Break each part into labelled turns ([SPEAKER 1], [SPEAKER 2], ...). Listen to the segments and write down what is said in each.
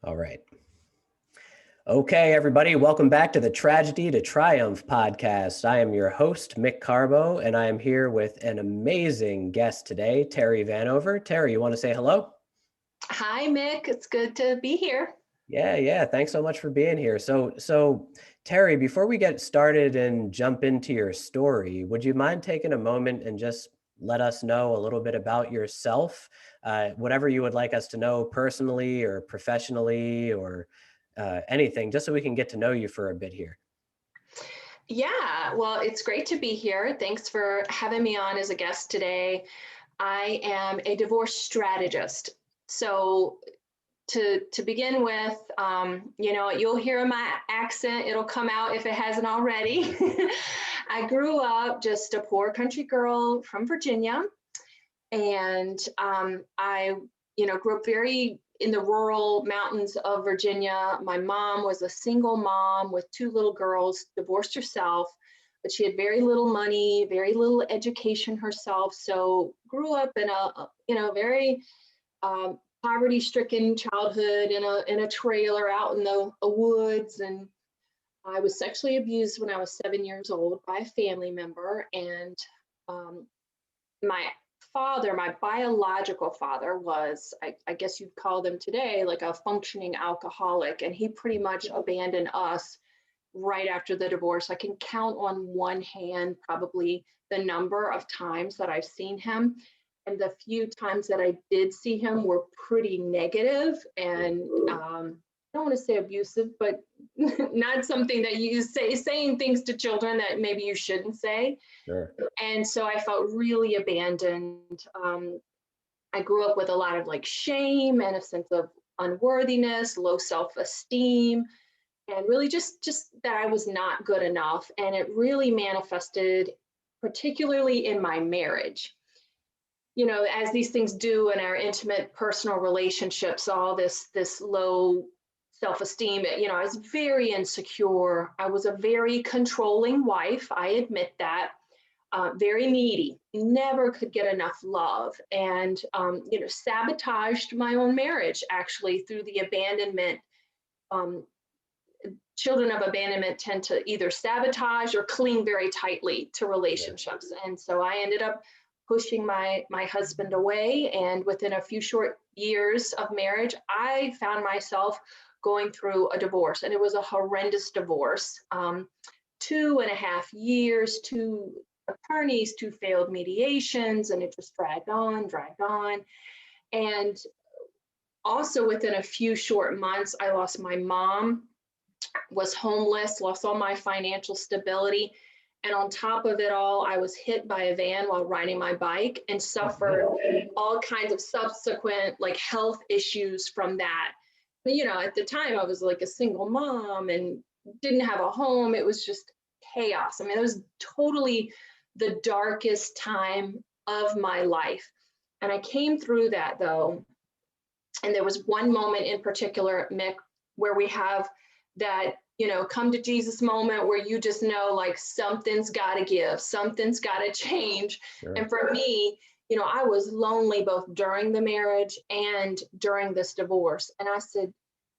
[SPEAKER 1] All right. Okay, everybody, welcome back to the Tragedy to Triumph podcast. I am your host, Mick Carbo, and I am here with an amazing guest today, Terry Vanover. Terry, you want to say hello?
[SPEAKER 2] Hi, Mick. It's good to be here.
[SPEAKER 1] Yeah. Thanks so much for being here. So Terry, before we get started and jump into your story, would you mind taking a moment and just let us know a little bit about yourself? Whatever you would like us to know personally or professionally or anything, just so we can get to know you for a bit here.
[SPEAKER 2] Yeah, well, it's great to be here. Thanks for having me on as a guest today. I am a divorce strategist. So, to begin with, you'll hear my accent. It'll come out if it hasn't already. I grew up just a poor country girl from Virginia, and I grew up very in the rural mountains of Virginia. My mom was a single mom with two little girls, divorced herself, but she had very little money, very little education herself. So grew up in a very poverty-stricken childhood in a trailer out in the woods. And I was sexually abused when I was 7 years old by a family member, and um, my father, my biological father, was, I guess you'd call them today, like a functioning alcoholic. And he pretty much abandoned us right after the divorce. I can count on one hand probably the number of times that I've seen him. And the few times that I did see him were pretty negative and I don't want to say abusive, but not something that you say, saying things to children that maybe you shouldn't say.
[SPEAKER 1] Sure.
[SPEAKER 2] And so I felt really abandoned. I grew up with a lot of like shame and a sense of unworthiness, low self-esteem, and really just that I was not good enough. And it really manifested particularly in my marriage. You know, as these things do in our intimate personal relationships, all this low self-esteem, I was very insecure. I was a very controlling wife, I admit that. Very needy, never could get enough love, and sabotaged my own marriage actually through the abandonment. Um, Children of abandonment tend to either sabotage or cling very tightly to
[SPEAKER 1] Yeah.
[SPEAKER 2] relationships, and so I ended up pushing my husband away. And within a few short years of marriage, I found myself going through a divorce, and it was a horrendous divorce. 2.5 years, two attorneys, two failed mediations, and it just dragged on, dragged on. And also within a few short months, I lost my mom, was homeless, lost all my financial stability. And on top of it all, I was hit by a van while riding my bike and suffered all kinds of subsequent like health issues from that. But, at the time I was like a single mom and didn't have a home. It was just chaos. I mean, it was totally the darkest time of my life. And I came through that though. And there was one moment in particular, Mick, where we have that, come to Jesus moment where you just know like something's got to give, something's got to change.
[SPEAKER 1] Sure.
[SPEAKER 2] And for me, I was lonely both during the marriage and during this divorce. And I said,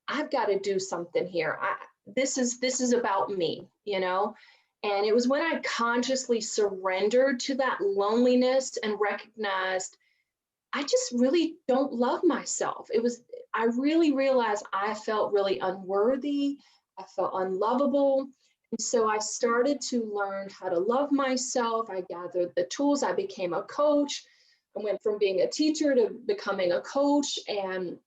[SPEAKER 2] I've got to do something here. This is about me, And it was when I consciously surrendered to that loneliness and recognized I just really don't love myself. I really realized I felt really unworthy. I felt unlovable. And so I started to learn how to love myself. I gathered the tools. I became a coach. I went from being a teacher to becoming a coach and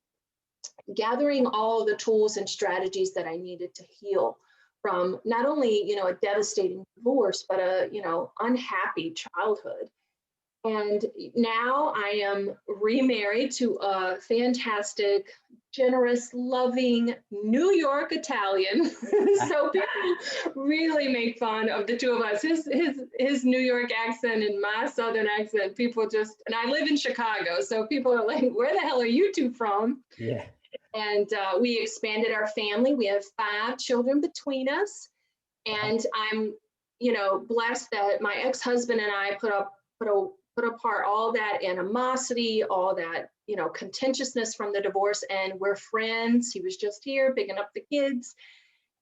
[SPEAKER 2] gathering all the tools and strategies that I needed to heal from not only, a devastating divorce, but unhappy childhood. And now I am remarried to a fantastic, generous, loving New York Italian. So people really make fun of the two of us. His New York accent and my Southern accent. And I live in Chicago, so people are like, "Where the hell are you two from?"
[SPEAKER 1] Yeah.
[SPEAKER 2] And we expanded our family. We have 5 children between us,
[SPEAKER 1] Wow.
[SPEAKER 2] and I'm, blessed that my ex-husband and I put a put apart all that animosity, all that, contentiousness from the divorce, and we're friends. He was just here picking up the kids,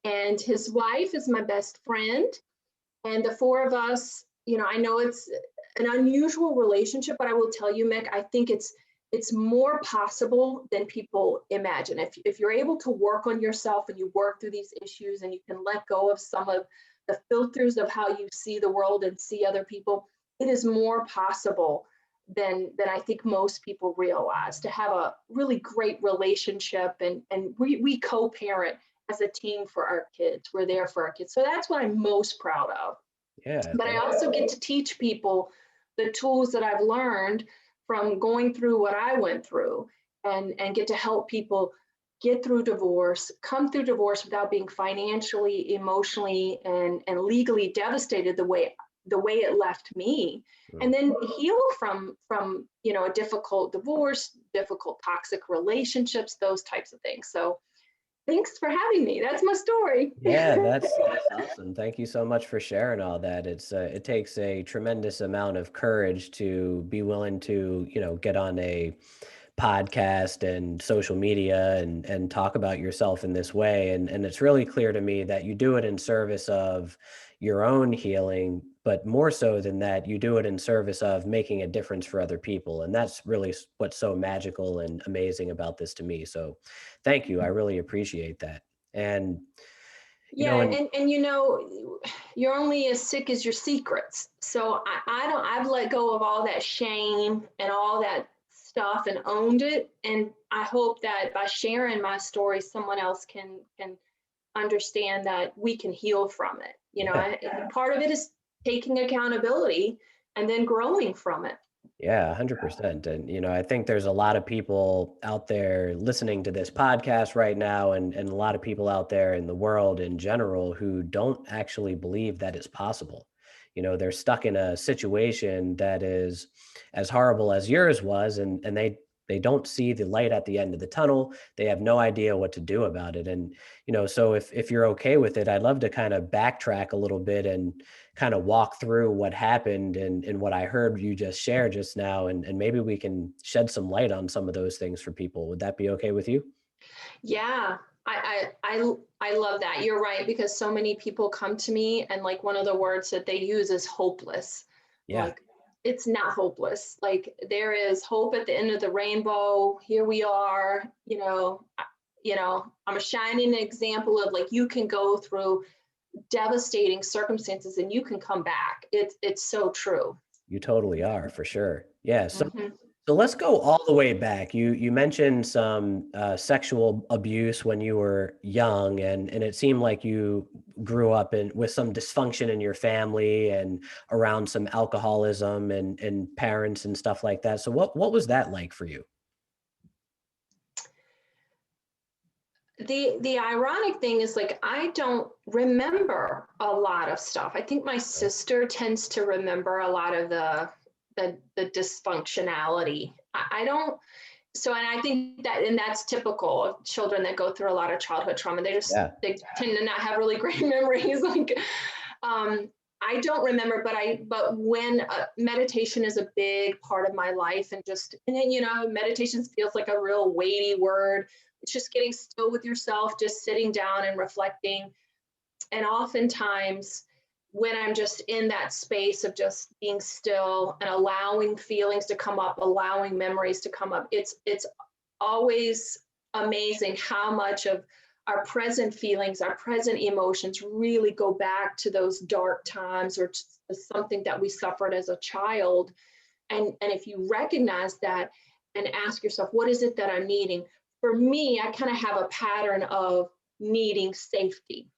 [SPEAKER 2] and his wife is my best friend. And the four of us, I know it's an unusual relationship, but I will tell you, Mick, I think it's more possible than people imagine. If you're able to work on yourself and you work through these issues and you can let go of some of the filters of how you see the world and see other people, it is more possible than I think most people realize to have a really great relationship, and we co-parent as a team for our kids. We're there for our kids. So that's what I'm most proud of.
[SPEAKER 1] Yeah.
[SPEAKER 2] But I also get to teach people the tools that I've learned from going through what I went through, and get to help people get through divorce, come through divorce without being financially, emotionally, and legally devastated the way it left me, and then heal from a difficult divorce, difficult toxic relationships, those types of things. So thanks for having me. That's my story.
[SPEAKER 1] Yeah, that's awesome. Thank you so much for sharing all that. It takes a tremendous amount of courage to be willing to, get on a podcast and social media and talk about yourself in this way. And it's really clear to me that you do it in service of your own healing, but more so than that, you do it in service of making a difference for other people. And that's really what's so magical and amazing about this to me. So thank you. I really appreciate that. And
[SPEAKER 2] Yeah,
[SPEAKER 1] and
[SPEAKER 2] and you're only as sick as your secrets. So I've let go of all that shame and all that stuff and owned it. And I hope that by sharing my story, someone else can understand that we can heal from it. Part of it is taking accountability and then growing from it.
[SPEAKER 1] Yeah, 100%. And, I think there's a lot of people out there listening to this podcast right now, and a lot of people out there in the world in general who don't actually believe that it's possible. They're stuck in a situation that is as horrible as yours was, and they don't see the light at the end of the tunnel. They have no idea what to do about it. And, so if you're okay with it, I'd love to kind of backtrack a little bit and kind of walk through what happened and what I heard you just share just now, and maybe we can shed some light on some of those things for people. Would that be okay with you?
[SPEAKER 2] Yeah, I love that. You're right, because so many people come to me and like one of the words that they use is hopeless.
[SPEAKER 1] Yeah,
[SPEAKER 2] Like it's not hopeless. Like there is hope at the end of the rainbow. Here we are, I'm a shining example of like you can go through devastating circumstances and you can come back. It's so true.
[SPEAKER 1] you totally are for sure. Yeah. So
[SPEAKER 2] Mhm.
[SPEAKER 1] so let's go all the way back. You mentioned some sexual abuse when you were young, and it seemed like you grew up with some dysfunction in your family and around some alcoholism and parents and stuff like that. So what was that like for you?
[SPEAKER 2] The ironic thing is like I don't remember a lot of stuff. I think my sister tends to remember a lot of the dysfunctionality. I don't. So, and I think that's typical of children that go through a lot of childhood trauma.
[SPEAKER 1] Yeah.
[SPEAKER 2] They tend to not have really great memories. Like I don't remember, but when meditation is a big part of my life, and then meditation feels like a real weighty word. It's just getting still with yourself, just sitting down and reflecting. And oftentimes, when I'm just in that space of just being still and allowing feelings to come up, allowing memories to come up, it's always amazing how much of our present feelings, our present emotions really go back to those dark times or to something that we suffered as a child. And if you recognize that and ask yourself, what is it that I'm needing? For me, I kind of have a pattern of needing safety.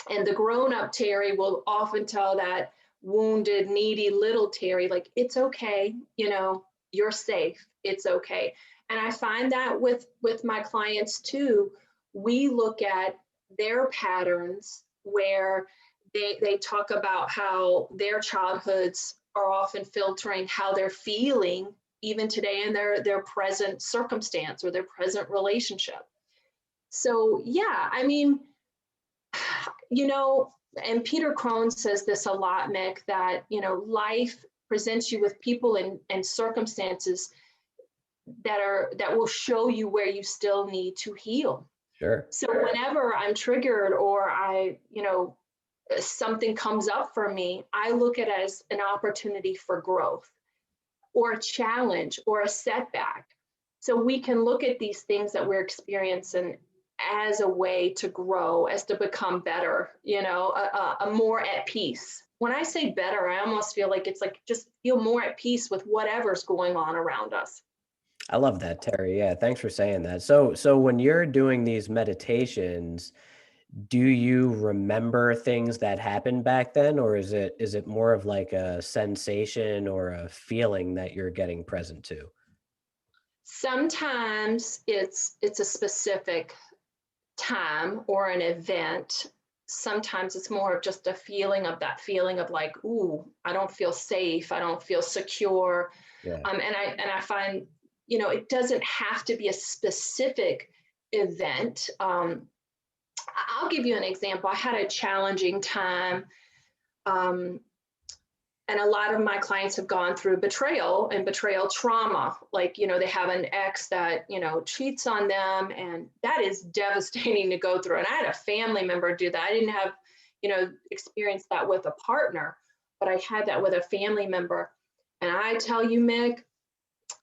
[SPEAKER 2] And the grown up Terry will often tell that wounded, needy little Terry, like, it's okay, you're safe, it's okay. And I find that with my clients too, we look at their patterns where they talk about how their childhoods are often filtering how they're feeling even today in their present circumstance or their present relationship. So yeah, I mean, you know, and Peter Crone says this a lot, Mick, that, life presents you with people and circumstances that will show you where you still need to heal.
[SPEAKER 1] Sure.
[SPEAKER 2] So whenever I'm triggered or something comes up for me, I look at it as an opportunity for growth or a challenge or a setback. So we can look at these things that we're experiencing as a way to grow, as to become better, a more at peace. When I say better, I almost feel like it's like just feel more at peace with whatever's going on around us.
[SPEAKER 1] I love that, Terry. Yeah, thanks for saying that. So when you're doing these meditations, do you remember things that happened back then, or is it more of like a sensation or a feeling that you're getting present to?
[SPEAKER 2] Sometimes it's a specific time or an event. Sometimes it's more of just a feeling of that feeling of like, ooh, I don't feel safe, I don't feel secure.
[SPEAKER 1] Yeah.
[SPEAKER 2] And I find, it doesn't have to be a specific event. I'll give you an example. I had a challenging time. Um, and a lot of my clients have gone through betrayal and betrayal trauma. Like, they have an ex that, cheats on them. And that is devastating to go through. And I had a family member do that. I didn't have, experienced that with a partner, but I had that with a family member. And I tell you, Mick,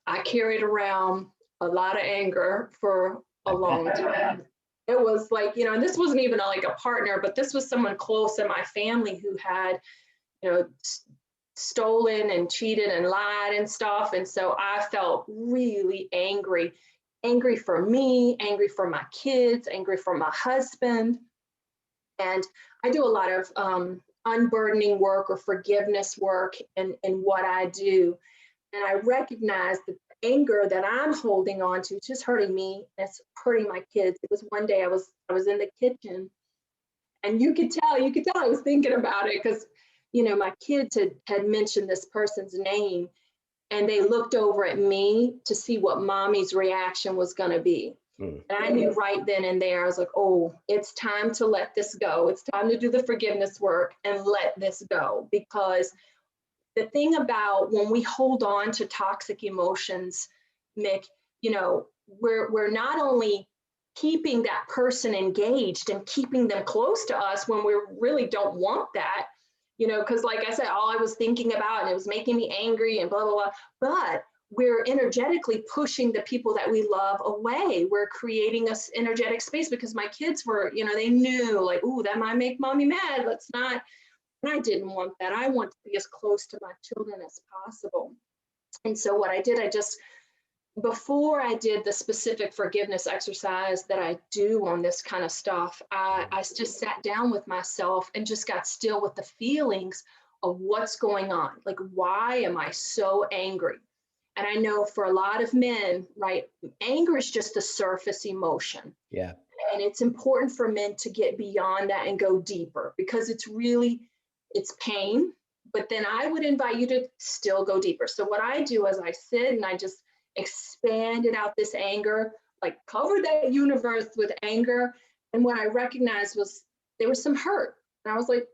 [SPEAKER 2] I carried around a lot of anger for a
[SPEAKER 1] I bet.
[SPEAKER 2] long time. It was like, and this wasn't even like a partner, but this was someone close in my family who had, you know, stolen and cheated and lied and stuff. And so I felt really angry for me, angry for my kids, angry for my husband. And I do a lot of unburdening work or forgiveness work in what I do. And I recognize the anger that I'm holding on to, it's just hurting me. It's hurting my kids. It was one day I was in the kitchen, and you could tell I was thinking about it because, my kids had mentioned this person's name, and they looked over at me to see what mommy's reaction was going to be.
[SPEAKER 1] Mm.
[SPEAKER 2] And I knew right then and there, I was like, oh, it's time to let this go. It's time to do the forgiveness work and let this go. Because the thing about when we hold on to toxic emotions, Mick, we're not only keeping that person engaged and keeping them close to us when we really don't want that, because like I said, all I was thinking about and it was making me angry and blah, blah, blah. But we're energetically pushing the people that we love away. We're creating this energetic space because my kids were, they knew like, ooh, that might make mommy mad. Let's not. And I didn't want that. I want to be as close to my children as possible. And so what I did, before I did the specific forgiveness exercise that I do on this kind of stuff, I just sat down with myself and just got still with the feelings of what's going on. Like, why am I so angry? And I know for a lot of men, right, anger is just a surface emotion.
[SPEAKER 1] Yeah.
[SPEAKER 2] And it's important for men to get beyond that and go deeper because it's pain. But then I would invite you to still go deeper. So what I do is I sit and I just expanded out this anger, like cover that universe with anger. And what I recognized was there was some hurt. And I was like,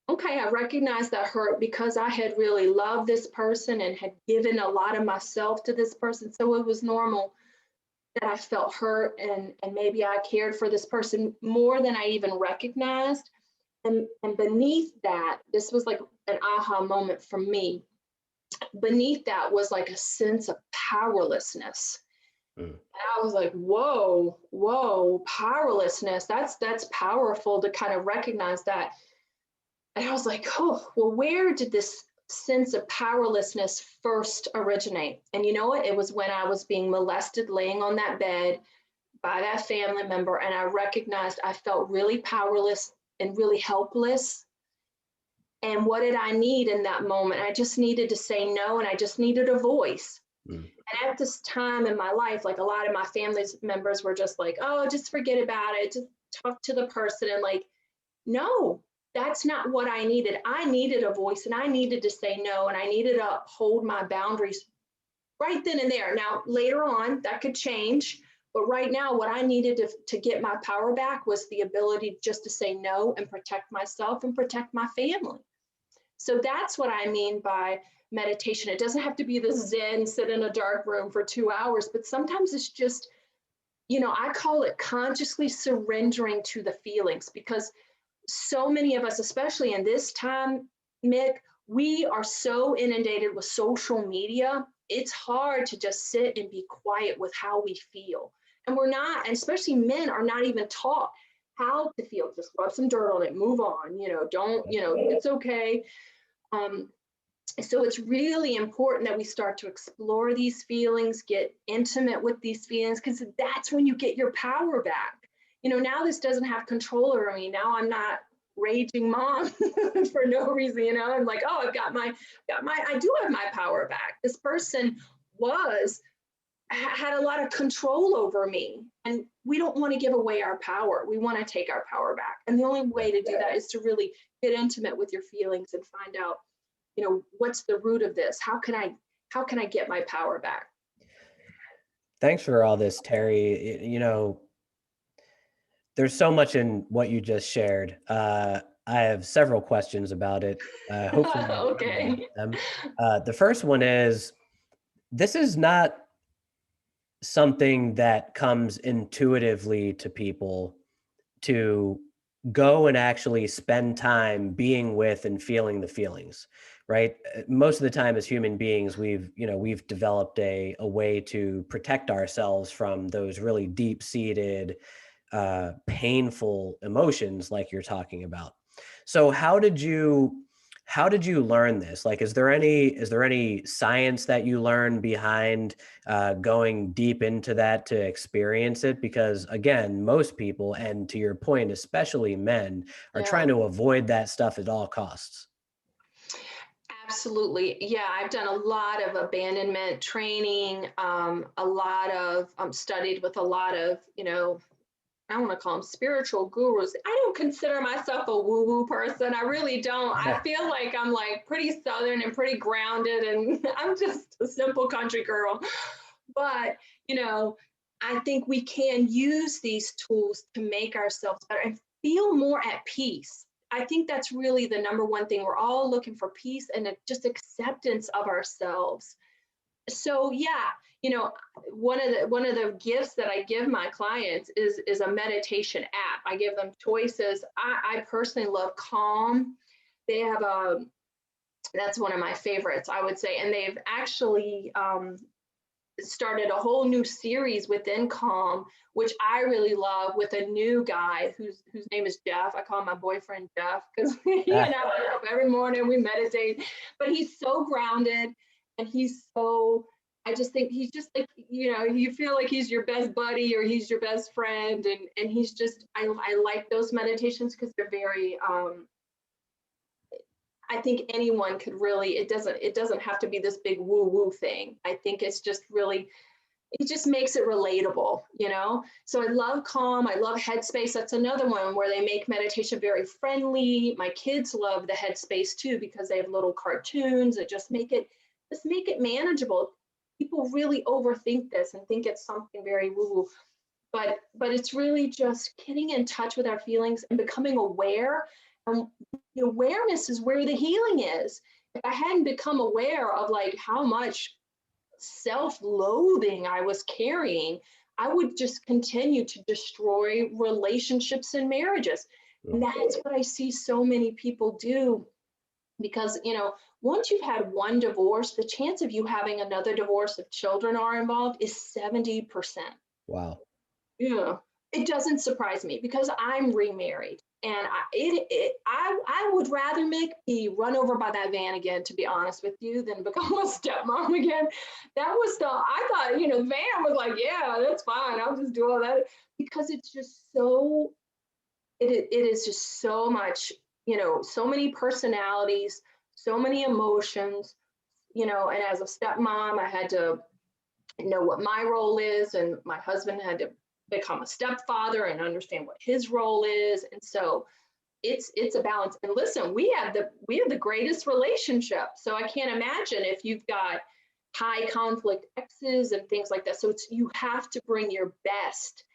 [SPEAKER 2] okay, I recognized that hurt because I had really loved this person and had given a lot of myself to this person. So it was normal that I felt hurt and maybe I cared for this person more than I even recognized. And beneath that, this was like an aha moment for me. Beneath that was like a sense of powerlessness.
[SPEAKER 1] Mm.
[SPEAKER 2] And I was like, whoa, powerlessness. That's powerful to kind of recognize that. And I was like, oh, well, where did this sense of powerlessness first originate? And you know what? It was when I was being molested, laying on that bed by that family member. And I recognized I felt really powerless and really helpless. And what did I need in that moment? I just needed to say no, and I just needed a voice.
[SPEAKER 1] Mm.
[SPEAKER 2] And at this time in my life, like a lot of my family members were just like, oh, just forget about it. Just talk to the person. And like, no, that's not what I needed. I needed a voice and I needed to say no, and I needed to hold my boundaries right then and there. Now, later on, that could change. But right now, what I needed to get my power back was the ability just to say no and protect myself and protect my family. So that's what I mean by meditation. It doesn't have to be this Zen, sit in a dark room for 2 hours, but sometimes it's just, I call it consciously surrendering to the feelings, because so many of us, especially in this time, Mick, we are so inundated with social media. It's hard to just sit and be quiet with how we feel. And we're not, and especially men are not even taught how to feel. Just rub some dirt on it, move on, don't, it's okay. Um, so it's really important that we start to explore these feelings, get intimate with these feelings, because that's when you get your power back. Now this doesn't have control over me. Now I'm not raging mom for no reason. I'm like, oh, I've got my, I do have my power back. This person had a lot of control over me, and we don't want to give away our power. We want to take our power back. And the only way to do that is to really get intimate with your feelings and find out, what's the root of this? How can I get my power back?
[SPEAKER 1] Thanks for all this, Terry. There's so much in what you just shared. I have several questions about it. Hopefully, you can
[SPEAKER 2] Okay.
[SPEAKER 1] answer them. The first one is, this is not something that comes intuitively to people, to go and actually spend time being with and feeling the feelings, right? Most of the time as human beings, we've developed a way to protect ourselves from those really deep-seated, painful emotions like you're talking about. So how did you learn this? Like, is there any science that you learn behind going deep into that to experience it? Because again, most people, and to your point, especially men, are
[SPEAKER 2] Yeah.
[SPEAKER 1] trying to avoid that stuff at all costs.
[SPEAKER 2] Absolutely. Yeah, I've done a lot of abandonment training, a lot of studied with a lot of, I want to call them spiritual gurus. I don't consider myself a woo-woo person. I really don't. I feel like I'm like pretty southern and pretty grounded, and I'm just a simple country girl. But, I think we can use these tools to make ourselves better and feel more at peace. I think that's really the number one thing. We're all looking for peace and just acceptance of ourselves. So yeah, one of the gifts that I give my clients is a meditation app. I give them choices. I personally love Calm. They have that's one of my favorites, I would say, and they've actually started a whole new series within Calm, which I really love, with a new guy whose name is Jeff. I call him my boyfriend Jeff, because he and I wake up every morning, we meditate. But he's so grounded, and he's so, I just think he's just like, you feel like he's your best buddy or he's your best friend. And he's just, I like those meditations because they're very I think anyone could really, it doesn't have to be this big woo woo thing. I think it's just really, it just makes it relatable. So I love Calm. I love Headspace. That's another one where they make meditation very friendly. My kids love the Headspace too, because they have little cartoons that just make it manageable. People really overthink this and think it's something very woo woo, but it's really just getting in touch with our feelings and becoming aware. And the awareness is where the healing is. If I hadn't become aware of like how much self-loathing I was carrying, I would just continue to destroy relationships and marriages. And that's what I see so many people do, because once you've had one divorce, the chance of you having another divorce if children are involved is 70%.
[SPEAKER 1] Wow.
[SPEAKER 2] Yeah, it doesn't surprise me because I'm remarried, and I would rather make be run over by that van again, to be honest with you, than become a stepmom again. That was I thought, the van was like, yeah, that's fine. I'll just do all that, because it's just so, it is just so much, so many personalities, so many emotions, and as a stepmom, I had to know what my role is, and my husband had to become a stepfather and understand what his role is. And so it's a balance. And listen, we have the greatest relationship, so I can't imagine if you've got high conflict exes and things like that. So you have to bring your best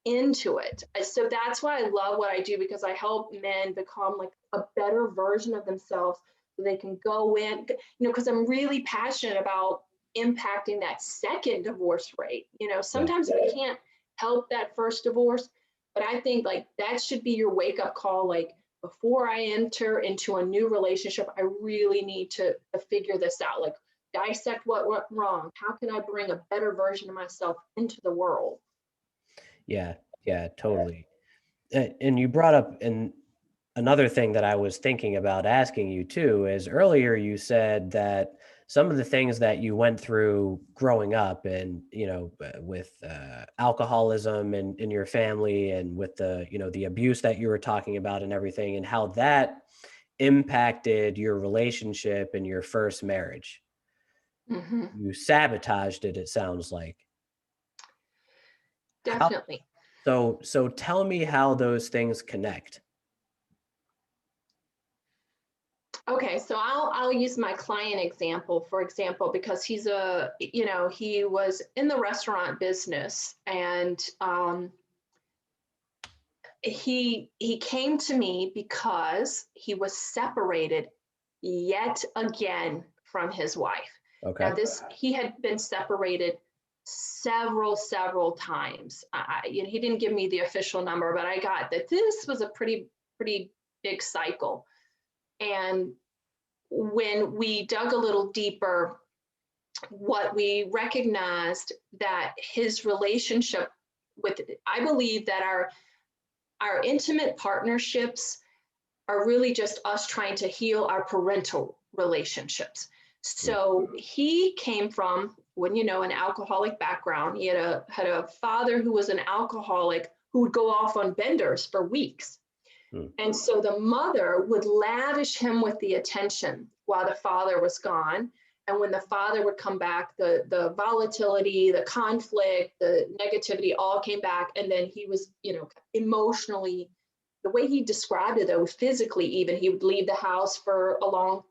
[SPEAKER 2] into it. So that's why I love what I do, because I help men become like a better version of themselves so they can go in, because I'm really passionate about impacting that second divorce rate.
[SPEAKER 1] Yeah.
[SPEAKER 2] Sometimes we can't help that first divorce, but I think like that should be your wake up call. Like, before I enter into a new relationship, I really need to figure this out. Like, dissect what went wrong. How can I bring a better version of myself into the world?
[SPEAKER 1] Yeah. Yeah, totally. And you brought up another thing that I was thinking about asking you too is earlier you said that some of the things that you went through growing up and, with alcoholism and in your family and with the abuse that you were talking about and everything and how that impacted your relationship in your first marriage.
[SPEAKER 2] Hmm.
[SPEAKER 1] You sabotaged it, it sounds like. How
[SPEAKER 2] Definitely.
[SPEAKER 1] so tell me how those things connect.
[SPEAKER 2] Okay, so I'll use my client example, for example, because he was in the restaurant business, and he came to me because he was separated yet again from his wife. Now,
[SPEAKER 1] Okay.
[SPEAKER 2] he had been separated several times. He didn't give me the official number, but I got that this was a pretty big cycle. And when we dug a little deeper, what we recognized that his relationship with, I believe that our intimate partnerships are really just us trying to heal our parental relationships.
[SPEAKER 1] Mm.
[SPEAKER 2] So he came from, when an alcoholic background. He had a father who was an alcoholic who would go off on benders for weeks.
[SPEAKER 1] Mm.
[SPEAKER 2] And so the mother would lavish him with the attention while the father was gone. And when the father would come back, the volatility, the conflict, the negativity all came back. And then he was, emotionally, the way he described it, though, physically, even he would leave the house for a long,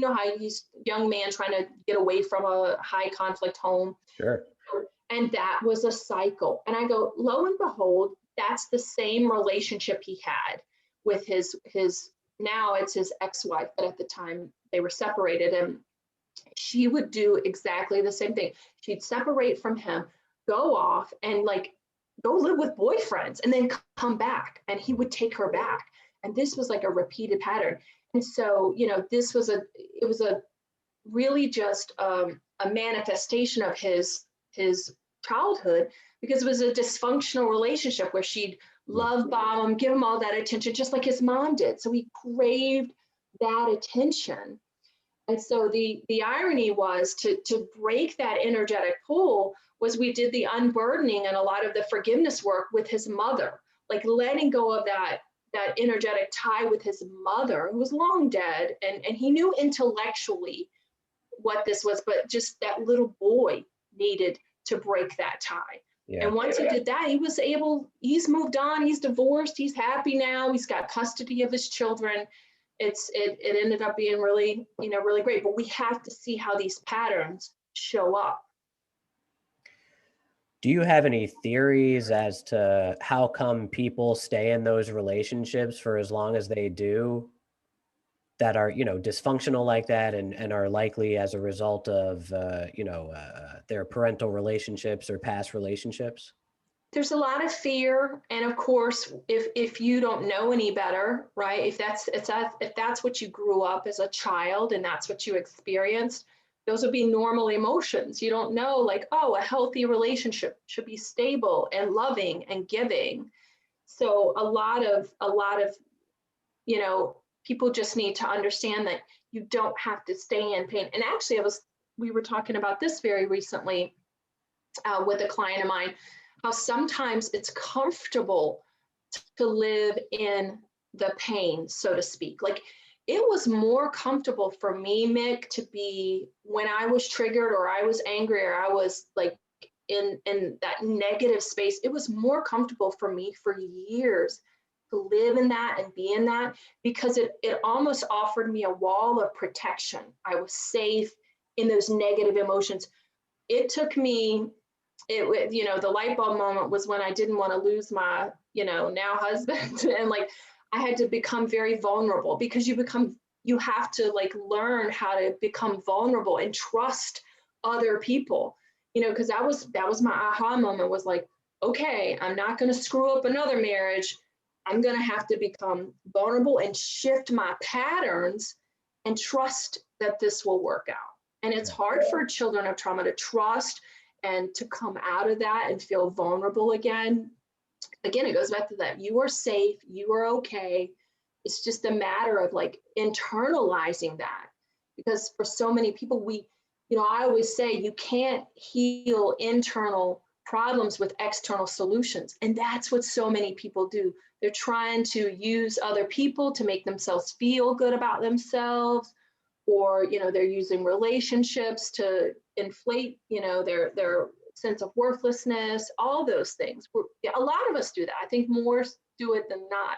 [SPEAKER 2] how he's young man trying to get away from a high conflict home.
[SPEAKER 1] Sure.
[SPEAKER 2] And that was a cycle. And I go, lo and behold, that's the same relationship he had with his now it's his ex-wife, but at the time they were separated, and she would do exactly the same thing. She'd separate from him, go off and like go live with boyfriends, and then come back, and he would take her back. And this was like a repeated pattern. And so, it was a really just a manifestation of his childhood, because it was a dysfunctional relationship where she'd
[SPEAKER 1] Mm.
[SPEAKER 2] love bomb him, give him all that attention, just like his mom did. So he craved that attention. And so the irony was to break that energetic pull was we did the unburdening and a lot of the forgiveness work with his mother, like letting go of that energetic tie with his mother, who was long dead, and he knew intellectually what this was, but just that little boy needed to break that tie.
[SPEAKER 1] Yeah.
[SPEAKER 2] And once he did that, he's moved on, he's divorced, he's happy now, he's got custody of his children. It ended up being really, really great. But we have to see how these patterns show up.
[SPEAKER 1] Do you have any theories as to how come people stay in those relationships for as long as they do that are, dysfunctional like that and are likely as a result of, their parental relationships or past relationships?
[SPEAKER 2] There's a lot of fear, and of course, if you don't know any better, right? If that's what you grew up as a child and that's what you experienced, those would be normal emotions. You don't know, like, oh, a healthy relationship should be stable and loving and giving. So a lot of people just need to understand that you don't have to stay in pain. And actually, we were talking about this very recently with a client of mine, how sometimes it's comfortable to live in the pain, so to speak. Like, it was more comfortable for me, Mick, to be, when I was triggered or I was angry or I was like in that negative space, it was more comfortable for me for years to live in that and be in that, because it almost offered me a wall of protection. I was safe in those negative emotions. It took me, the light bulb moment was when I didn't want to lose my, now husband. And like, I had to become very vulnerable, because you become you have to like learn how to become vulnerable and trust other people, you know, because that was my aha moment, was like, okay, I'm not going to screw up another marriage. I'm going to have to become vulnerable and shift my patterns and trust that this will work out. And it's hard for children of trauma to trust and to come out of that and feel vulnerable again. Again, it goes back to that. You are safe, you are okay. It's just a matter of like internalizing that. Because for so many people, I always say you can't heal internal problems with external solutions. And that's what so many people do. They're trying to use other people to make themselves feel good about themselves, or they're using relationships to inflate their sense of worthlessness, all those things. A lot of us do that. I think more do it than not,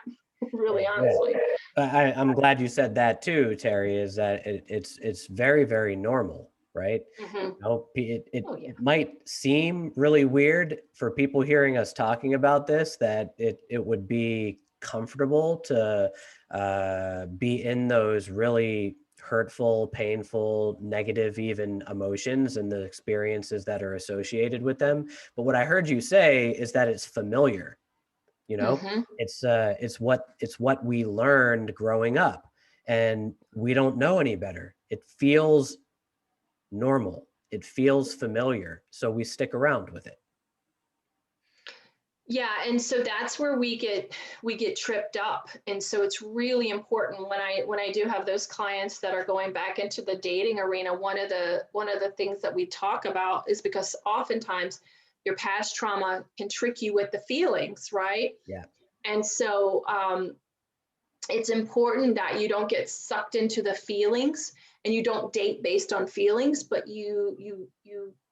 [SPEAKER 2] really, honestly.
[SPEAKER 1] I'm glad you said that too, Terry, is that it's very, very normal, right?
[SPEAKER 2] Hmm. Oh, yeah.
[SPEAKER 1] It might seem really weird for people hearing us talking about this, that it would be comfortable to be in those really hurtful, painful, negative, even emotions and the experiences that are associated with them. But what I heard you say is that it's familiar.
[SPEAKER 2] Hmm.
[SPEAKER 1] It's what we learned growing up, and we don't know any better. It feels normal. It feels familiar, so we stick around with it.
[SPEAKER 2] Yeah, and so that's where we get tripped up. And so it's really important when I do have those clients that are going back into the dating arena. One of the things that we talk about is because oftentimes your past trauma can trick you with the feelings, right?
[SPEAKER 1] Yeah.
[SPEAKER 2] And so it's important that you don't get sucked into the feelings, and you don't date based on feelings, but you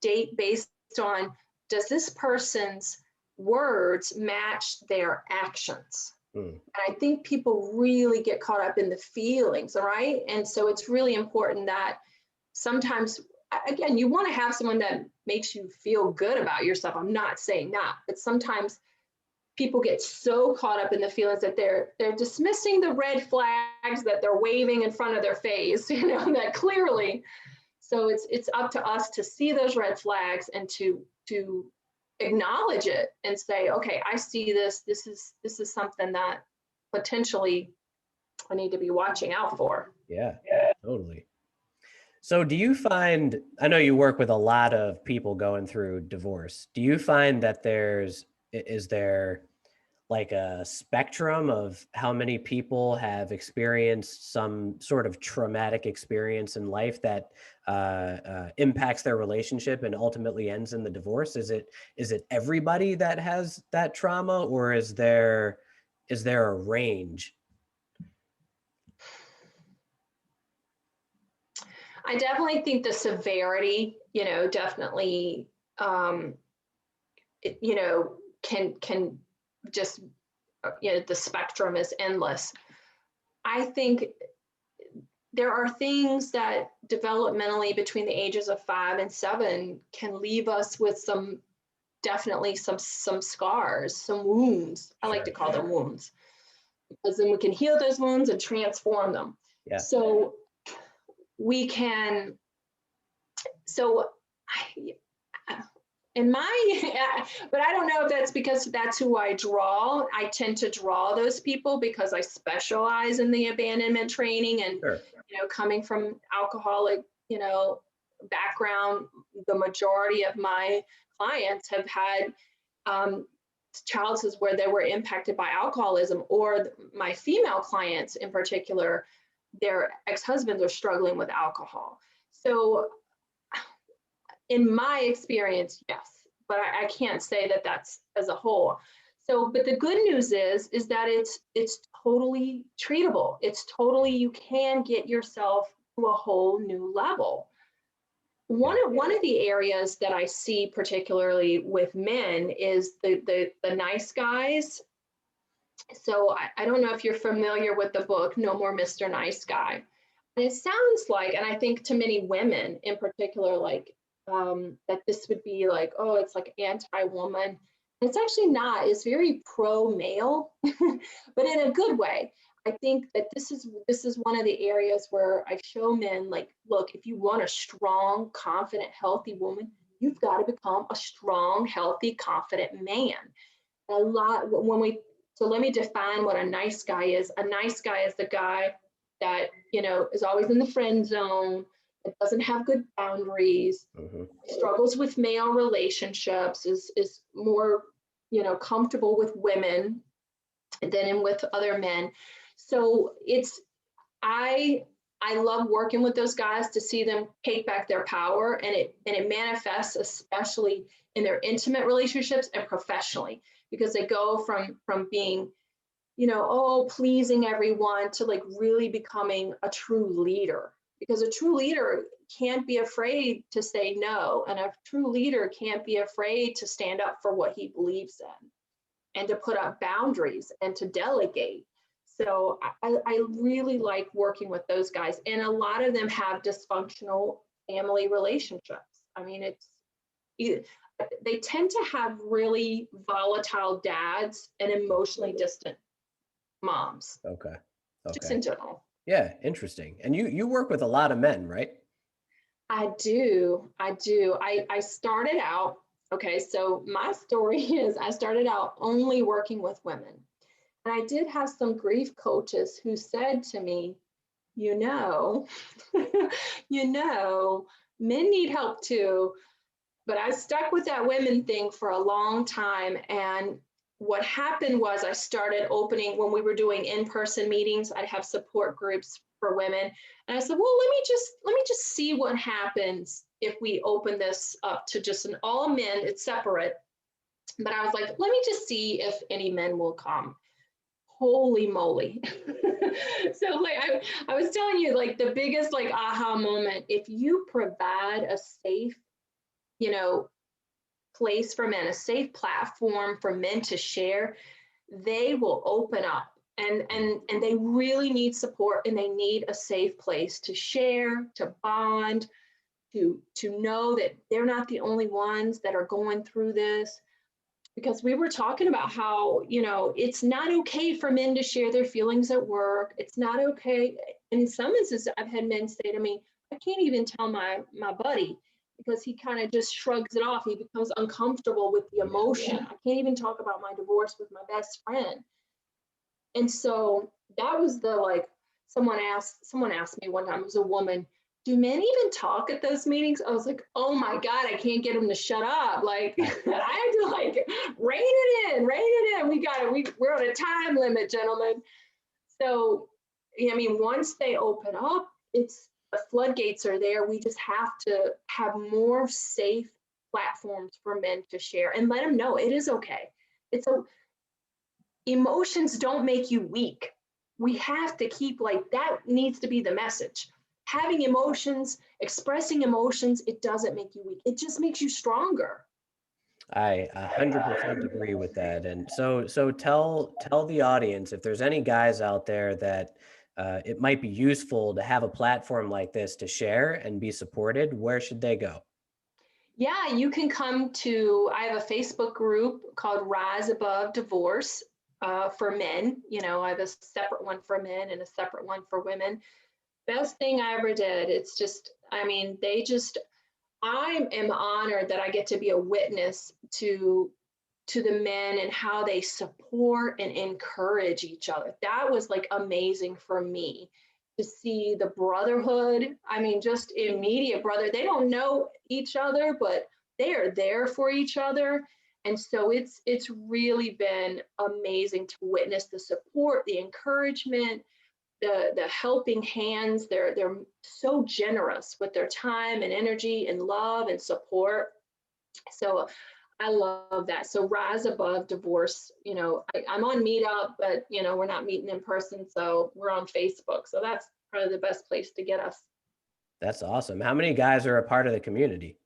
[SPEAKER 2] date based on, does this person's words match their actions?
[SPEAKER 1] Mm.
[SPEAKER 2] And I think people really get caught up in the feelings, all right? And so it's really important that sometimes, again, you want to have someone that makes you feel good about yourself. I'm not saying that, but sometimes people get so caught up in the feelings that they're dismissing the red flags that they're waving in front of their face, that clearly. So it's up to us to see those red flags and to acknowledge it and say, okay, I see this. This is something that potentially I need to be watching out for.
[SPEAKER 1] Yeah, totally. So do you find, I know you work with a lot of people going through divorce. Do you find that is there like a spectrum of how many people have experienced some sort of traumatic experience in life that impacts their relationship and ultimately ends in the divorce? Is it everybody that has that trauma, or is there a range?
[SPEAKER 2] I definitely think the severity, definitely, um, can just, the spectrum is endless. I think there are things that developmentally between the ages of 5 and 7 can leave us with definitely some scars, some wounds. I like to
[SPEAKER 1] Sure.
[SPEAKER 2] call them wounds, because then we can heal those wounds and transform them.
[SPEAKER 1] Yeah.
[SPEAKER 2] So we can, so I, in my, but I don't know if that's because that's who I draw. I tend to draw those people because I specialize in the abandonment training, and
[SPEAKER 1] Sure.
[SPEAKER 2] coming from alcoholic, background, the majority of my clients have had childhoods where they were impacted by alcoholism, or my female clients in particular, their ex-husbands are struggling with alcohol. So in my experience, yes, but I can't say that that's as a whole. So, but the good news is that it's totally treatable. It's totally, you can get yourself to a whole new level.
[SPEAKER 1] Yeah.
[SPEAKER 2] One of the areas that I see particularly with men is the nice guys. So I don't know if you're familiar with the book No More Mr. Nice Guy. And it sounds like, and I think to many women in particular, like that this would be like, oh, it's like anti-woman. It's actually not. It's very pro-male, but in a good way. I think that this is one of the areas where I show men, like, look, if you want a strong, confident, healthy woman, you've got to become a strong, healthy, confident man. A lot when we so let me define what a nice guy is. A nice guy is the guy that, is always in the friend zone, that doesn't have good boundaries,
[SPEAKER 1] Hmm.
[SPEAKER 2] struggles with male relationships, is more, comfortable with women than in with other men. So I love working with those guys to see them take back their power, and it manifests especially in their intimate relationships and professionally, because they go from being, oh, pleasing everyone, to like really becoming a true leader, because a true leader can't be afraid to say no, and a true leader can't be afraid to stand up for what he believes in, and to put up boundaries and to delegate. So I really like working with those guys. And a lot of them have dysfunctional family relationships. I mean, they tend to have really volatile dads and emotionally distant moms,
[SPEAKER 1] Okay.
[SPEAKER 2] just
[SPEAKER 1] Okay.
[SPEAKER 2] in general.
[SPEAKER 1] Yeah, interesting. And you work with a lot of men, right?
[SPEAKER 2] I do. I do. I started out, okay, so my story is I started out only working with women. And I did have some grief coaches who said to me, you know, you know, men need help too. But I stuck with that women thing for a long time. And what happened was I started opening when we were doing in-person meetings, I'd have support groups for women. And I said, well, let me just see what happens if we open this up to just an all men, it's separate. But I was like, let me just see if any men will come. Holy moly. So like I was telling you, like the biggest like aha moment, if you provide a safe, you know, place for men, a safe platform for men to share, they will open up. And they really need support, and they need a safe place to share, to bond, to know that they're not the only ones that are going through this, because we were talking about how, it's not okay for men to share their feelings at work. It's not okay. In some instances, I've had men say to me, I can't even tell my buddy, because he kind of just shrugs it off. He becomes uncomfortable with the
[SPEAKER 1] Yeah.
[SPEAKER 2] emotion. I can't even talk about my divorce with my best friend. And so that was the like, someone asked me one time, it was a woman, do men even talk at those meetings? I was like, oh my God, I can't get them to shut up. Like I had to like rein it in. We're on a time limit, gentlemen. So, I mean, once they open up, it's the floodgates are there. We just have to have more safe platforms for men to share and let them know it is okay. It's a Emotions don't make you weak. We have to keep like that needs to be the message. Having emotions, expressing emotions, it doesn't make you weak. It just makes you stronger.
[SPEAKER 1] I 100% agree with that. And so tell the audience if there's any guys out there that it might be useful to have a platform like this to share and be supported. Where should they go?
[SPEAKER 2] Yeah, you can come to, I have a Facebook group called Rise Above Divorce for men. I have a separate one for men and a separate one for women. Best thing I ever did. It's just, I mean, I am honored that I get to be a witness to the men and how they support and encourage each other. That was like amazing for me to see the brotherhood. I mean, just immediate brother. They don't know each other, but they are there for each other. And so it's really been amazing to witness the support, the encouragement, the helping hands. They're so generous with their time and energy and love and support. So I love that. So Rise Above Divorce, I'm on Meetup, but we're not meeting in person, so we're on Facebook. So that's probably the best place to get us.
[SPEAKER 1] That's awesome. How many guys are a part of the community?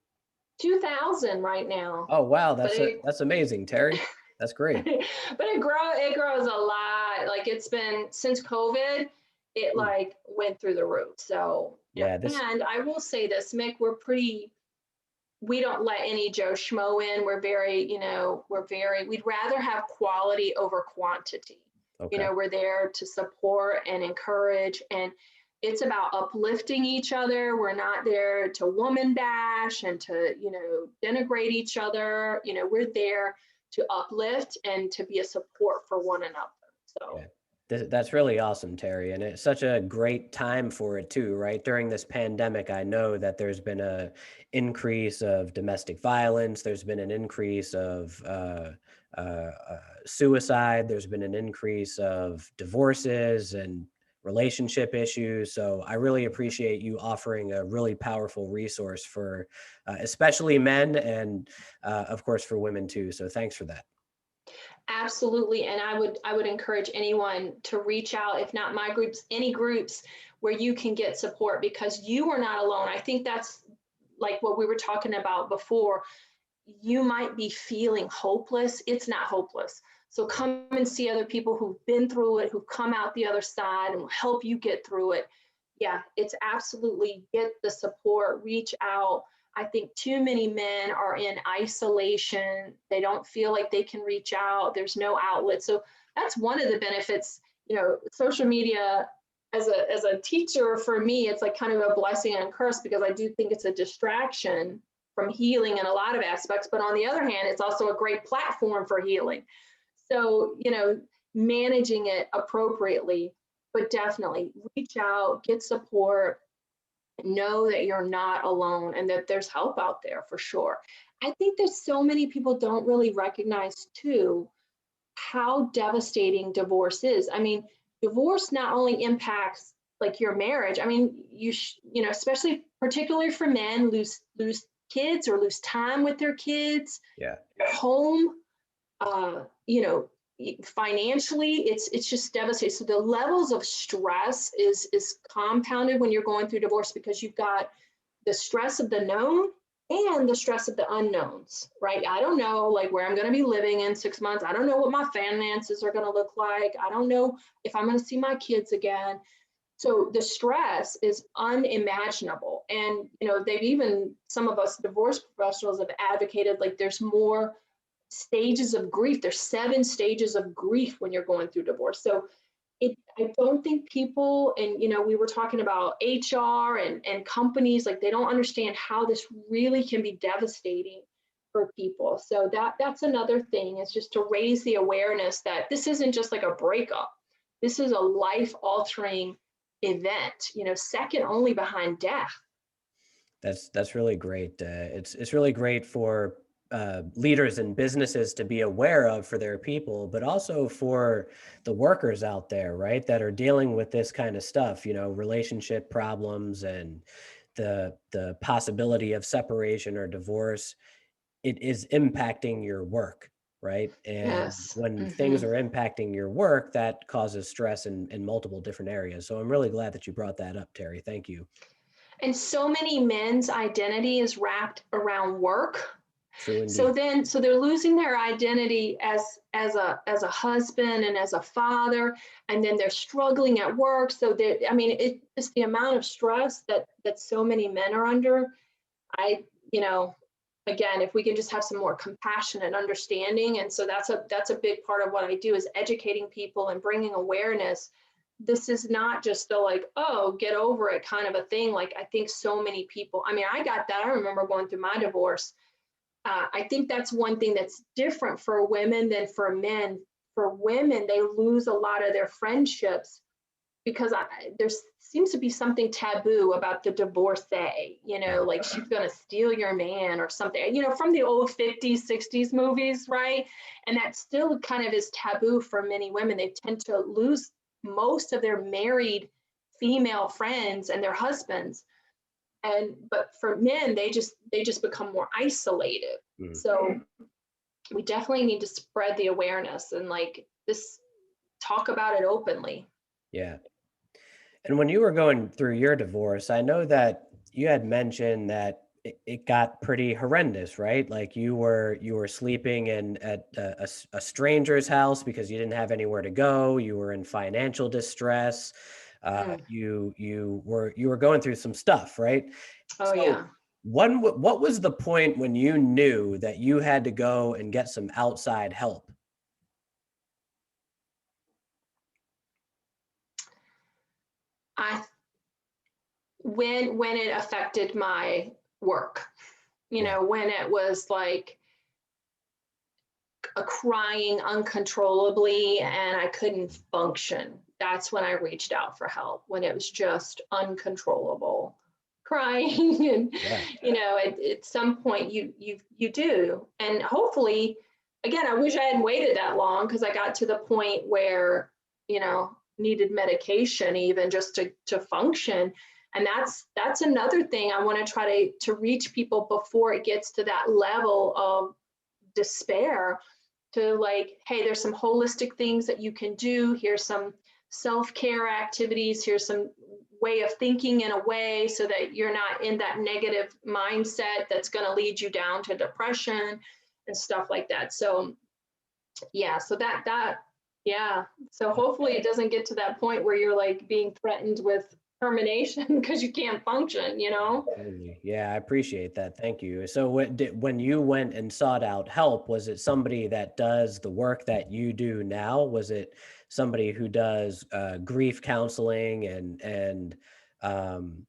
[SPEAKER 2] 2,000 right now,
[SPEAKER 1] Oh, wow.
[SPEAKER 2] but it
[SPEAKER 1] That's amazing, Terry. That's great.
[SPEAKER 2] but it grows a lot. Like it's been since COVID, it
[SPEAKER 1] Mm.
[SPEAKER 2] like went through the roof. So
[SPEAKER 1] Yeah, this
[SPEAKER 2] and I will say this, Mick, we don't let any Joe Schmo in. We're very, we'd rather have quality over quantity.
[SPEAKER 1] Okay.
[SPEAKER 2] We're there to support and encourage, and it's about uplifting each other. We're not there to woman bash and to, denigrate each other. We're there to uplift and to be a support for one another.
[SPEAKER 1] Yeah.
[SPEAKER 2] So,
[SPEAKER 1] That's really awesome, Terry. And it's such a great time for it too, right? During this pandemic, I know that there's been a increase of domestic violence. There's been an increase of suicide. There's been an increase of divorces and relationship issues. So I really appreciate you offering a really powerful resource for especially men and of course for women too. So thanks for that.
[SPEAKER 2] absolutely, and I would encourage anyone to reach out, if not my groups, any groups where you can get support, because you are not alone. I think that's like what we were talking about before. You might be feeling hopeless. It's not hopeless. So come and see other people who've been through it, who've come out the other side, and will help you get through it. Yeah, it's absolutely get the support, reach out. I think too many men are in isolation. They don't feel like they can reach out. There's no outlet. So that's one of the benefits, social media as a teacher, for me, it's like kind of a blessing and a curse, because I do think it's a distraction from healing in a lot of aspects. But on the other hand, it's also a great platform for healing. So, managing it appropriately, but definitely reach out, get support, know that you're not alone and that there's help out there for sure. I think that so many people don't really recognize too how devastating divorce is. I mean, divorce not only impacts like your marriage. I mean, especially particularly for men, lose kids or lose time with their kids,
[SPEAKER 1] Yeah.
[SPEAKER 2] their home, uh, you know, financially, it's just devastating. So the levels of stress is compounded when you're going through divorce, because you've got the stress of the known and the stress of the unknowns, right? I don't know like where I'm going to be living in 6 months. I don't know what my finances are going to look like. I don't know if I'm going to see my kids again. So the stress is unimaginable. And, they've even, some of us divorce professionals have advocated like there's more stages of grief. There's 7 stages of grief when you're going through divorce. So I don't think people, and we were talking about HR and companies, like they don't understand how this really can be devastating for people. So that's another thing, is just to raise the awareness that this isn't just like a breakup. This is a life altering event, second only behind death.
[SPEAKER 1] That's really great. It's really great for leaders and businesses to be aware of for their people, but also for the workers out there, right, that are dealing with this kind of stuff. Relationship problems and the possibility of separation or divorce. It is impacting your work, right? And
[SPEAKER 2] Yes.
[SPEAKER 1] when things
[SPEAKER 2] Mhm.
[SPEAKER 1] are impacting your work, that causes stress in multiple different areas. So I'm really glad that you brought that up, Terry. Thank you.
[SPEAKER 2] And so many men's identity is wrapped around work.
[SPEAKER 1] True
[SPEAKER 2] So
[SPEAKER 1] indeed.
[SPEAKER 2] then, so they're losing their identity as a husband and as a father, and then they're struggling at work. So I mean, it's the amount of stress that so many men are under. I, you know, Again, if we can just have some more compassion and understanding, and so that's a big part of what I do, is educating people and bringing awareness. This is not just a like, oh, get over it kind of a thing. Like I think so many people. I mean, I got that. I remember going through my divorce. I think that's one thing that's different for women than for men. For women, they lose a lot of their friendships because there seems to be something taboo about the divorcee,
[SPEAKER 1] Yeah.
[SPEAKER 2] like she's going to steal your man or something, from the old 50s, 60s movies, right? And that still kind of is taboo for many women. They tend to lose most of their married female friends and their husbands. But for men, they just become more isolated.
[SPEAKER 1] Mm,
[SPEAKER 2] So we definitely need to spread the awareness and like this, talk about it openly.
[SPEAKER 1] yeah. And when you were going through your divorce, I know that you had mentioned that it got pretty horrendous, right? Like you were sleeping in at a stranger's house because you didn't have anywhere to go. You were in financial distress.
[SPEAKER 2] Mm.
[SPEAKER 1] You were going through some stuff, right?
[SPEAKER 2] Oh
[SPEAKER 1] So
[SPEAKER 2] yeah.
[SPEAKER 1] what was the point when you knew that you had to go and get some outside help?
[SPEAKER 2] I when it affected my work,
[SPEAKER 1] Yeah.
[SPEAKER 2] when it was like a crying uncontrollably and I couldn't function. That's when I reached out for help, when it was just uncontrollable crying. And
[SPEAKER 1] Yeah.
[SPEAKER 2] at some point you do. And hopefully, again, I wish I hadn't waited that long, because I got to the point where, needed medication even just to function. And that's another thing I want to try to reach people before it gets to that level of despair, to like, hey, there's some holistic things that you can do. Here's some self-care activities. Here's some way of thinking in a way so that you're not in that negative mindset that's going to lead you down to depression and stuff like that. So yeah, so yeah. So hopefully it doesn't get to that point where you're like being threatened with termination because you can't function.
[SPEAKER 1] Absolutely. Yeah, I appreciate that. Thank you. So when you went and sought out help, was it somebody that does the work that you do now? Was it somebody who does grief counseling and um,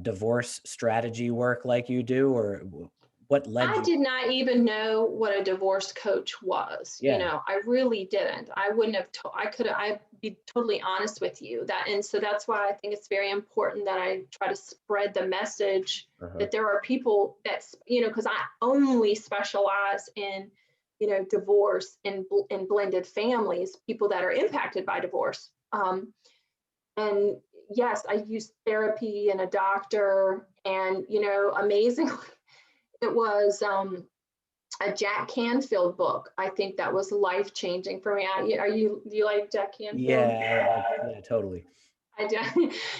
[SPEAKER 1] divorce strategy work like you do, or what led
[SPEAKER 2] I
[SPEAKER 1] you?
[SPEAKER 2] did not even know what a divorce coach was.
[SPEAKER 1] Yeah.
[SPEAKER 2] I really didn't. I wouldn't have told, I'd be totally honest with you that. And so that's why I think it's very important that I try to spread the message
[SPEAKER 1] Uh-huh.
[SPEAKER 2] that there are people because I only specialize in, divorce in blended families, people that are impacted by divorce. And yes, I use therapy and a doctor, and, amazingly, it was a Jack Canfield book. I think that was life changing for me. Do you like Jack Canfield?
[SPEAKER 1] Yeah. Yeah. Totally.
[SPEAKER 2] I do.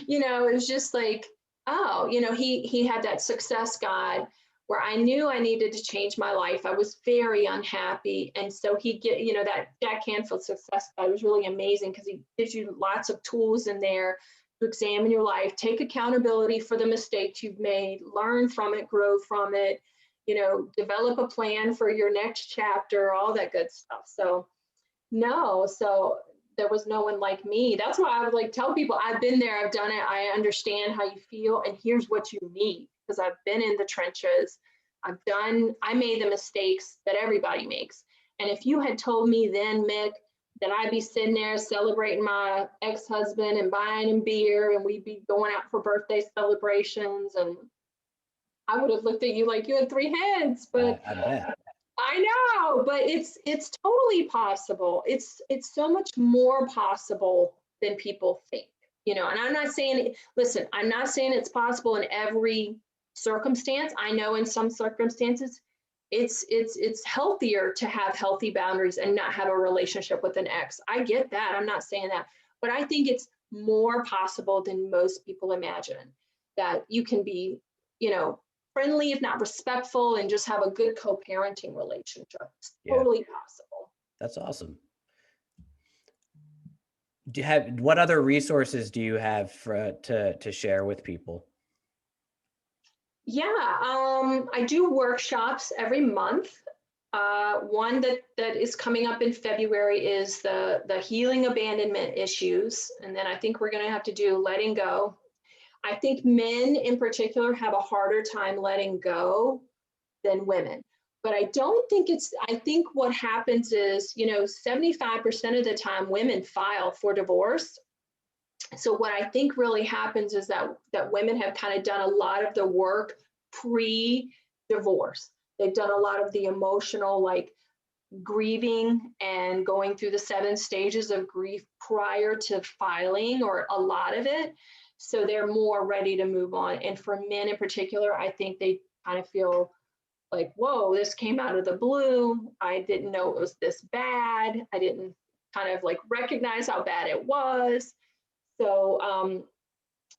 [SPEAKER 2] It was just like, oh, he had that success guide where I knew I needed to change my life. I was very unhappy. And so that Jack Canfield success guide was really amazing, because he gives you lots of tools in there to examine your life, take accountability for the mistakes you've made, learn from it, grow from it, develop a plan for your next chapter, all that good stuff. So there was no one like me. That's why I would like tell people, I've been there, I've done it, I understand how you feel, and here's what you need, because I've been in the trenches. I made the mistakes that everybody makes. And if you had told me then, Mick, that I'd be sitting there celebrating my ex-husband and buying him beer, and we'd be going out for birthday celebrations, and I would have looked at you like you had three heads. But
[SPEAKER 1] I bet.
[SPEAKER 2] I know, but it's totally possible. It's so much more possible than people think. And I'm not saying, listen, I'm not saying it's possible in every circumstance. I know in some circumstances it's healthier to have healthy boundaries and not have a relationship with an ex. I get that. I'm not saying that. But I think it's more possible than most people imagine, that you can be, you know, friendly, if not respectful, and just have a good co-parenting relationship. It's
[SPEAKER 1] Yeah.
[SPEAKER 2] totally possible.
[SPEAKER 1] That's awesome. What other resources do you have to share with people?
[SPEAKER 2] Yeah, I do workshops every month. One that is coming up in February is the healing abandonment issues, and then I think we're going to have to do letting go. I think men in particular have a harder time letting go than women. But I think what happens is, 75% of the time women file for divorce. So what I think really happens is that women have kind of done a lot of the work pre-divorce. They've done a lot of the emotional, like, grieving and going through the 7 stages of grief prior to filing, or a lot of it. So they're more ready to move on. And for men in particular, I think they kind of feel like, whoa, this came out of the blue. I didn't know it was this bad. I didn't kind of like recognize how bad it was. So,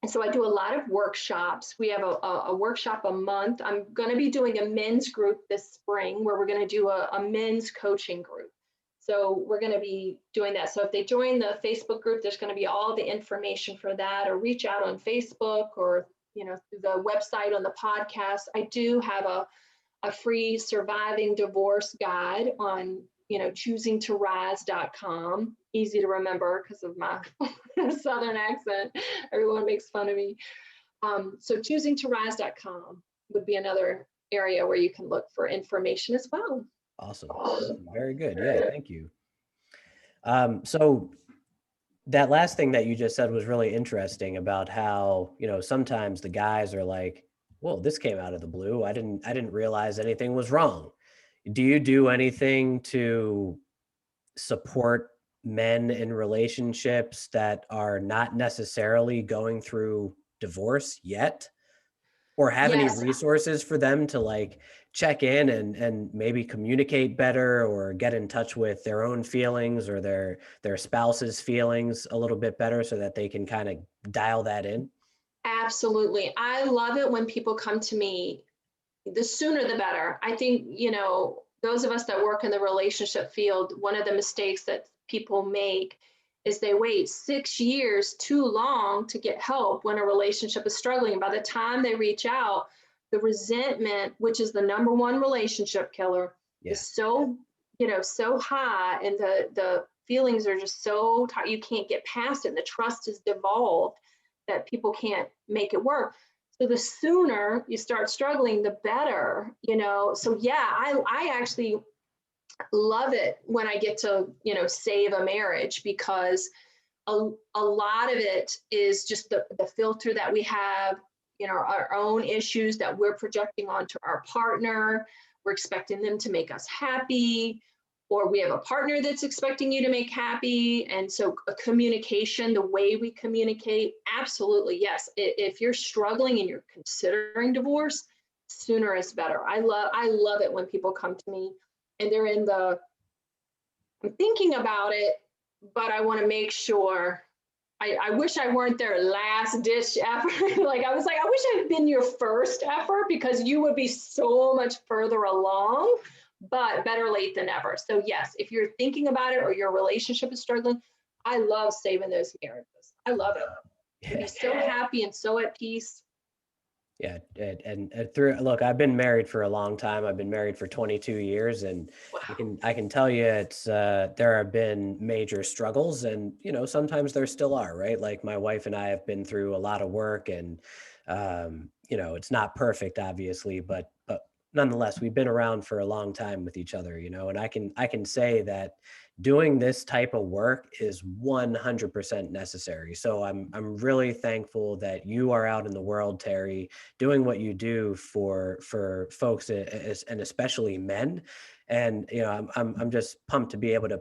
[SPEAKER 2] so I do a lot of workshops. We have a workshop a month. I'm going to be doing a men's group this spring, where we're going to do a men's coaching group. So we're going to be doing that. So if they join the Facebook group, there's going to be all the information for that, or reach out on Facebook, or, through the website, on the podcast. I do have a free surviving divorce guide on choosingtorise.com, easy to remember because of my Southern accent. Everyone makes fun of me. So choosingtorise.com would be another area where you can look for information as well.
[SPEAKER 1] Awesome. Awesome. Very good. Yeah, thank you. So that last thing that you just said was really interesting about how, sometimes the guys are like, "Whoa, this came out of the blue. I didn't realize anything was wrong." Do you do anything to support men in relationships that are not necessarily going through divorce yet? Or have any
[SPEAKER 2] Yes,
[SPEAKER 1] resources for them to like check in and maybe communicate better or get in touch with their own feelings or their spouse's feelings a little bit better so that they can kind of dial that in?
[SPEAKER 2] absolutely. I love it when people come to me. The sooner the better. I think, those of us that work in the relationship field, one of the mistakes that people make is they wait 6 years too long to get help when a relationship is struggling. By the time they reach out, the resentment, which is the number one relationship killer,
[SPEAKER 1] Yeah.
[SPEAKER 2] is so high, and the feelings are just so tight, you can't get past it. And the trust is devolved that people can't make it work. So the sooner you start struggling, the better. So yeah, I actually love it when I get to, save a marriage, because a lot of it is just the filter that we have, our own issues that we're projecting onto our partner. We're expecting them to make us happy, or we have a partner that's expecting you to make happy. And so communication, the way we communicate, absolutely, yes. If you're struggling and you're considering divorce, sooner is better. I love it when people come to me and they're I'm thinking about it, but I want to make sure. I wish I weren't their last ditch effort. Like, I was like, I wish I'd been your first effort, because you would be so much further along, but better late than never. So yes, if you're thinking about it or your relationship is struggling, I love saving those marriages. I love it. You'd be so happy and so at peace.
[SPEAKER 1] Yeah, and through look, I've been married for a long time. I've been married for 22 years, and
[SPEAKER 2] Wow.
[SPEAKER 1] I can tell you it's there have been major struggles, and sometimes there still are, right? Like my wife and I have been through a lot of work, and it's not perfect, obviously, but nonetheless, we've been around for a long time with each other, and I can say that doing this type of work is 100% necessary. So I'm really thankful that you are out in the world, Terry, doing what you do for folks, and especially men. And I'm just pumped to be able to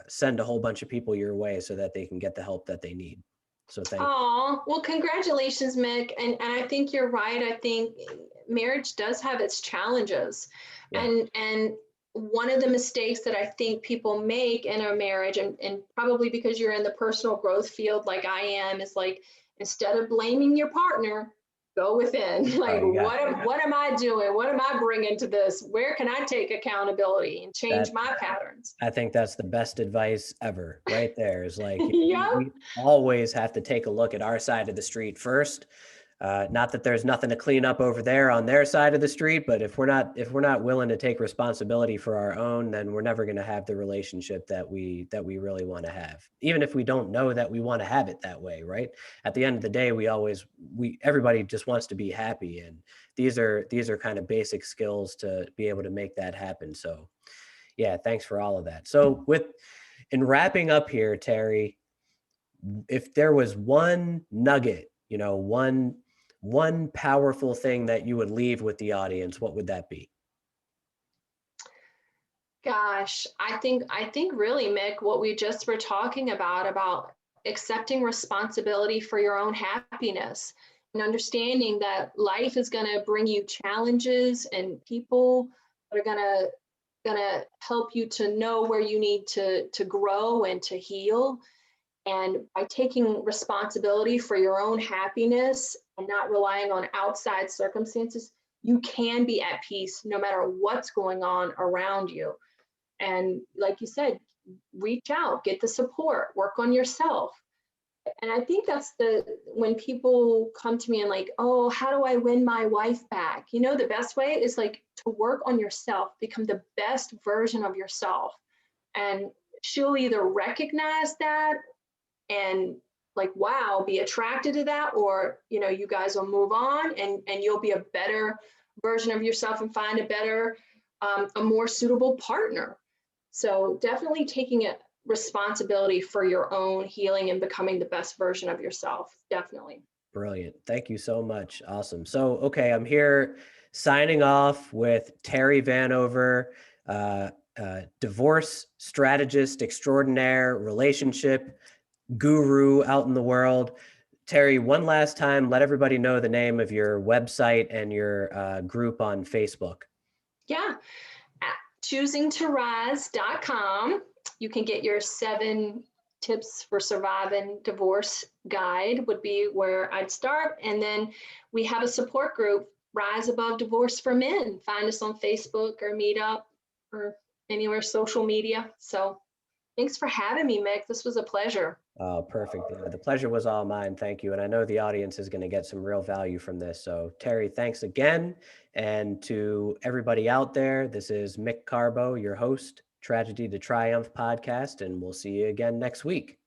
[SPEAKER 1] send a whole bunch of people your way so that they can get the help that they need. So thank you.
[SPEAKER 2] Oh, well, congratulations, Mick. And I think you're right. I think marriage does have its challenges.
[SPEAKER 1] Yeah.
[SPEAKER 2] And one of the mistakes that I think people make in a marriage, and probably because you're in the personal growth field like I am, is like, instead of blaming your partner, go within.
[SPEAKER 1] Oh,
[SPEAKER 2] Like,
[SPEAKER 1] you got
[SPEAKER 2] what am I doing? What am I bringing to this? Where can I take accountability and change
[SPEAKER 1] that.
[SPEAKER 2] my patterns?
[SPEAKER 1] I think that's the best advice ever, right there. Is like
[SPEAKER 2] Yep.
[SPEAKER 1] we always have to take a look at our side of the street first. Not that there's nothing to clean up over there on their side of the street, but if we're not willing to take responsibility for our own, then we're never going to have the relationship that we really want to have. Even if we don't know that we want to have it that way, right? At the end of the day, we everybody just wants to be happy, and these are kind of basic skills to be able to make that happen. So yeah, thanks for all of that. So in wrapping up here, Terry, if there was one nugget, one powerful thing that you would leave with the audience, what would that be?
[SPEAKER 2] Gosh, I think really, Mick, what we just were talking about accepting responsibility for your own happiness, and understanding that life is going to bring you challenges and people that are going to help you to know where you need to grow and to heal. And by taking responsibility for your own happiness and not relying on outside circumstances, you can be at peace no matter what's going on around you. And like you said, reach out, get the support, work on yourself. And I think that's when people come to me and like, oh, how do I win my wife back? You know, the best way is like to work on yourself, become the best version of yourself. And she'll either recognize that and like, wow, be attracted to that, or, you know, you guys will move on and you'll be a better version of yourself and find a better, a more suitable partner. So definitely taking a responsibility for your own healing and becoming the best version of yourself. Definitely.
[SPEAKER 1] Brilliant. Thank you so much. Awesome. So, okay, I'm here signing off with Terry Vanover, divorce strategist extraordinaire, relationship guru out in the world. Terry, one last time, let everybody know the name of your website and your group on Facebook.
[SPEAKER 2] Yeah. At choosingtorise.com, you can get your 7 tips for surviving divorce guide would be where I'd start. And then we have a support group, Rise Above Divorce for Men. Find us on Facebook or Meetup or anywhere social media. So thanks for having me, Mick. This was a pleasure.
[SPEAKER 1] Oh, perfect. Yeah, the pleasure was all mine. Thank you. And I know the audience is going to get some real value from this. So, Terry, thanks again. And to everybody out there, this is Mick Carbo, your host, Tragedy to Triumph podcast, and we'll see you again next week.